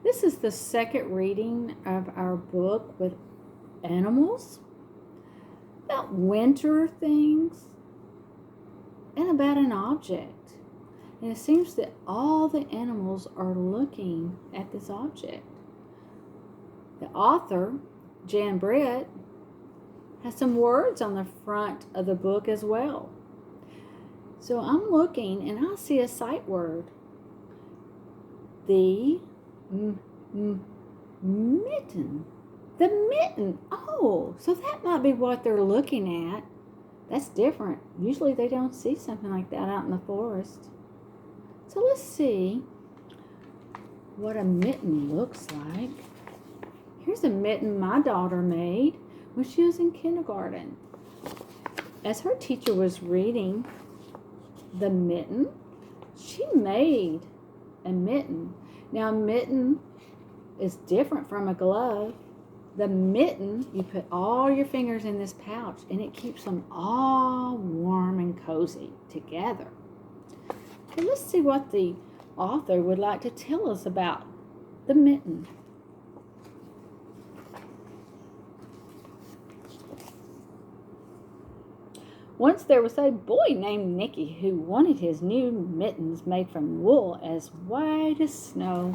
This is the second reading of our book with animals, about winter things, and about an object. And it seems that all the animals are looking at this object. The author, Jan Brett, has some words on the front of the book as well. So I'm looking and I see a sight word. The mitten. The mitten. Oh, so that might be what they're looking at. That's different. Usually they don't see something like that out in the forest. So let's see what a mitten looks like. Here's a mitten my daughter made when she was in kindergarten. As her teacher was reading the mitten, she made a mitten. Now, a mitten is different from a glove. The mitten, you put all your fingers in this pouch and it keeps them all warm and cozy together. Okay, let's see what the author would like to tell us about the mitten. Once there was a boy named Nicky who wanted his new mittens made from wool as white as snow.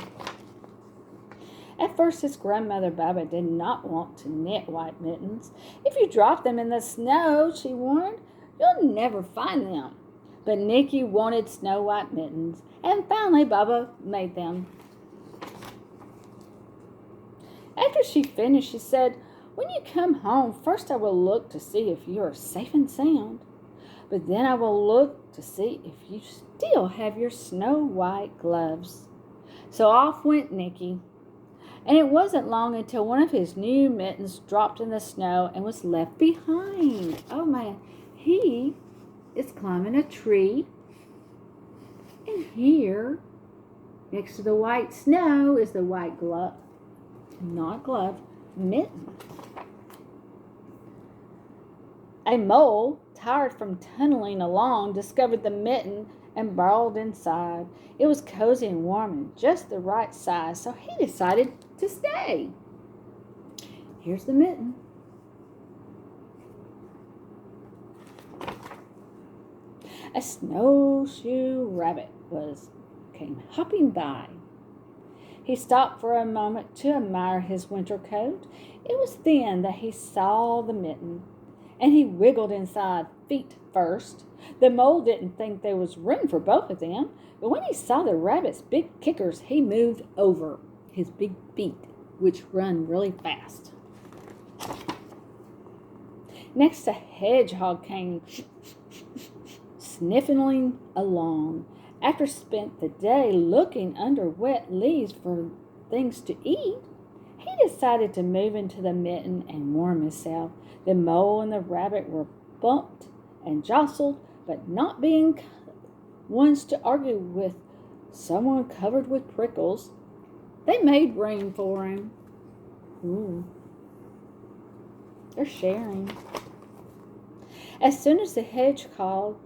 At first, his grandmother Baba did not want to knit white mittens. If you drop them in the snow, she warned, you'll never find them. But Nicky wanted snow white mittens, and finally Baba made them. After she finished, she said, when you come home, first I will look to see if you are safe and sound. But then I will look to see if you still have your snow white gloves. So off went Nicky. And it wasn't long until one of his new mittens dropped in the snow and was left behind. Oh man, he is climbing a tree. And here, next to the white snow, is the white glove, not glove, mitten. A mole, tired from tunneling along, discovered the mitten and burrowed inside. It was cozy and warm and just the right size, so he decided to stay. Here's the mitten. A snowshoe rabbit came hopping by. He stopped for a moment to admire his winter coat. It was then that he saw the mitten, and he wiggled inside, feet first. The mole didn't think there was room for both of them, but when he saw the rabbit's big kickers, he moved over his big feet, which run really fast. Next, a hedgehog came sniffling along. After spent the day looking under wet leaves for things to eat, he decided to move into the mitten and warm himself. The mole and the rabbit were bumped and jostled, but not being ones to argue with someone covered with prickles, they made room for him. Ooh. They're sharing. As soon as the hedgehog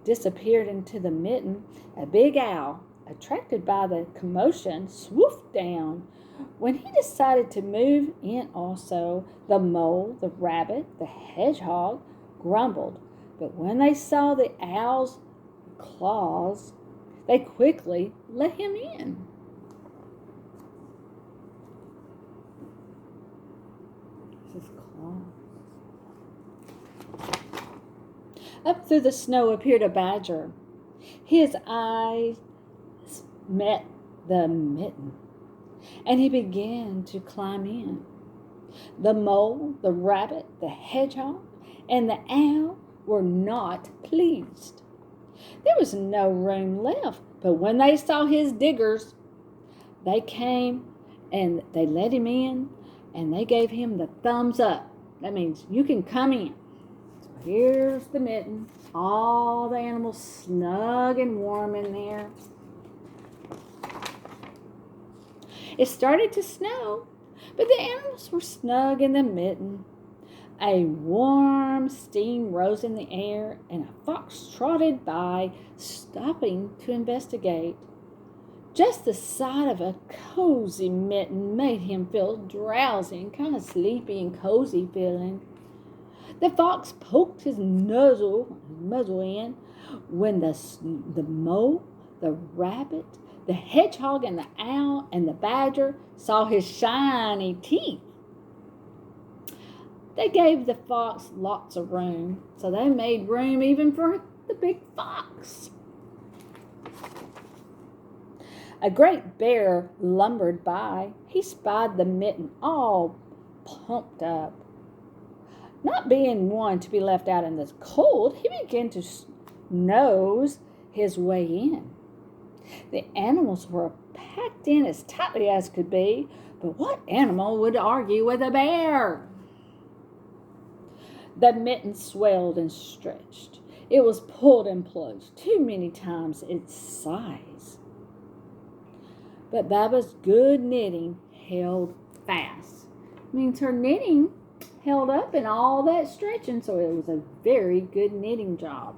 disappeared into the mitten, a big owl, attracted by the commotion, swooped down. When he decided to move in also, the mole, the rabbit, the hedgehog grumbled. But when they saw the owl's claws, they quickly let him in. This is claws. Up through the snow appeared a badger. His eyes met the mitten, and he began to climb in. The mole, the rabbit, the hedgehog, and the owl were not pleased. There was no room left, but when they saw his diggers, they came and they let him in, and they gave him the thumbs up. That means you can come in. So here's the mitten, all the animals snug and warm in there. It started to snow, but the animals were snug in the mitten. A warm steam rose in the air, and a fox trotted by, stopping to investigate. Just the sight of a cozy mitten made him feel drowsy and kind of sleepy and cozy feeling. The fox poked his muzzle in when the mole, the rabbit, the hedgehog, and the owl, and the badger saw his shiny teeth. They gave the fox lots of room, so they made room even for the big fox. A great bear lumbered by. He spied the mitten all pumped up. Not being one to be left out in the cold, he began to nose his way in. The animals were packed in as tightly as could be, but what animal would argue with a bear? The mitten swelled and stretched. It was pulled and plunged too many times its size. But Baba's good knitting held fast. It means her knitting held up in all that stretching, so it was a very good knitting job.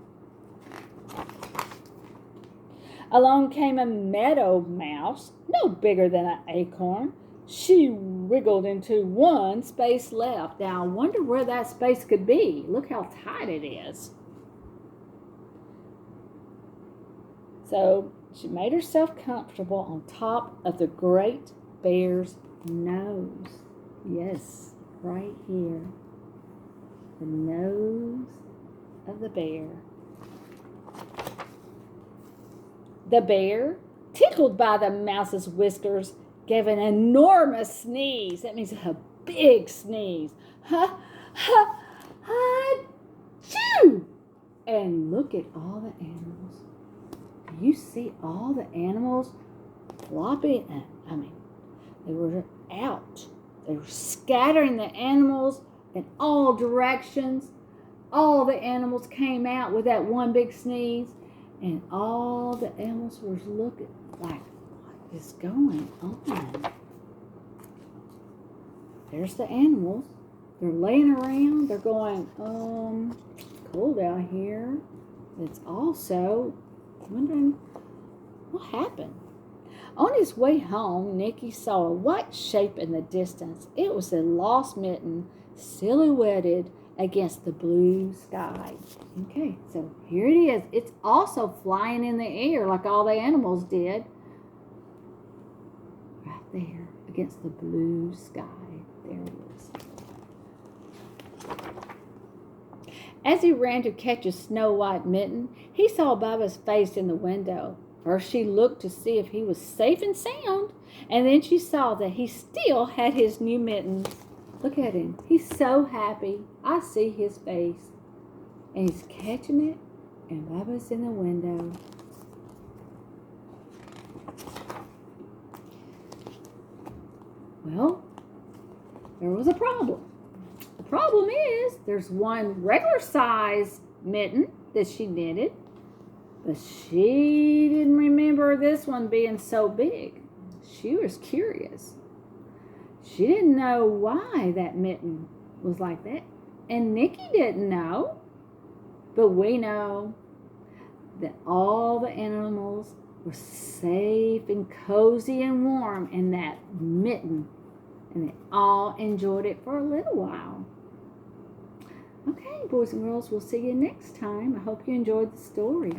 Along came a meadow mouse, no bigger than an acorn. She wriggled into one space left. Now, I wonder where that space could be. Look how tight it is. So she made herself comfortable on top of the great bear's nose. Yes, right here. The nose of the bear. The bear, tickled by the mouse's whiskers, gave an enormous sneeze. That means a big sneeze. Ha, ha, ha, choo! And look at all the animals. You see all the animals flopping? They were out. They were scattering the animals in all directions. All the animals came out with that one big sneeze. And all the animals were looking like, what is going on? There's the animals. They're laying around. They're going, cold out here. It's also wondering what happened. On his way home, Nicky saw a white shape in the distance. It was the lost mitten silhouetted against the blue sky. Okay, so here it is. It's also flying in the air like all the animals did. Right there against the blue sky. There it is. As he ran to catch a snow white mitten, he saw Baba's face in the window. First she looked to see if he was safe and sound, and then she saw that he still had his new mittens. Look at him. He's so happy. I see his face. And he's catching it, and Baba's in the window. Well, there was a problem. The problem is there's one regular size mitten that she knitted, but she didn't remember this one being so big. She was curious. She didn't know why that mitten was like that. And Nicky didn't know. But we know that all the animals were safe and cozy and warm in that mitten. And they all enjoyed it for a little while. Okay, boys and girls, we'll see you next time. I hope you enjoyed the story.